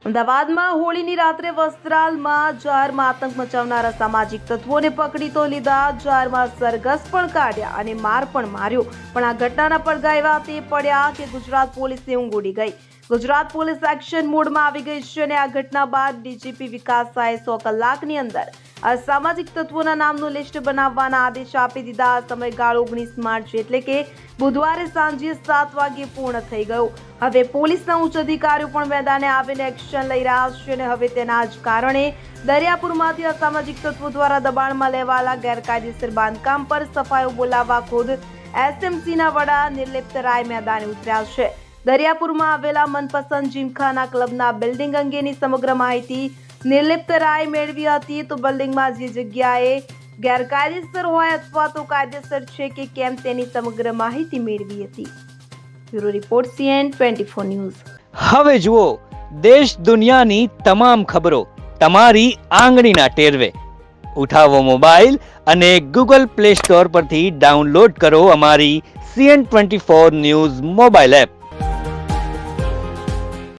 અમદાવાદમાં હોળીની રાત્રે વસ્ત્રાલમાં જાહેરમાં આતંક મચાવનારા સામાજિક તત્વોને પકડી તો લીધા, જાહેરમાં સરઘસ પણ કાઢ્યા અને માર પણ માર્યો. પણ આ ઘટનાના પડઘા એવા તે પડ્યા કે ગુજરાત પોલીસને ઊંઘ ઉડી ગઈ. ગુજરાત પોલીસ એક્શન મોડમાં આવી ગઈ છે અને આ ઘટના બાદ ડીજીપી વિકાસ શાહે 100 કલાકની અંદર અસામાજિક તત્વોના નામનું લિસ્ટ બનાવવાના આદેશ આપી દીધા. આ સમયગાળો 19 માર્ચ એટલે કે બુધવારે સાંજે 7 વાગ્યે પૂર્ણ થઈ ગયો. હવે પોલીસના ઉચ્ચ અધિકારીઓ પણ મેદાને આવીને એક્શન લઈ રહ્યા છે અને હવે તેના જ કારણે દરિયાપુરમાંથી અસામાજિક તત્વો દ્વારા દબાણમાં લેવાયેલા ગેરકાયદેસર બાંધકામ પર સફાઈઓ બોલાવવા ખુદ એસએમસીના વડા નિર્લિપ્ત રાય મેદાને ઉતર્યા છે. દરિયાપુરમાં આવેલા મનપસંદ જીમખાના ક્લબના બિલ્ડિંગ અંગેની સમગ્ર માહિતી નિર્લિપ્ત રાય મેળવી હતી. તો બિલ્ડિંગમાં જે જગ્યાએ ગેરકાયદેસર હોય અથવા તો કાયદેસર છે કે કેમ તેની સમગ્ર માહિતી મેળવી હતી. Bureau report CN24 news. હવે જુઓ દેશ દુનિયાની તમામ ખબરો તમારી આંગળીના ટેરવે. ઉઠાવો મોબાઈલ અને Google Play Store પરથી ડાઉનલોડ કરો અમારી CN24 ન્યૂઝ મોબાઈલ એપ.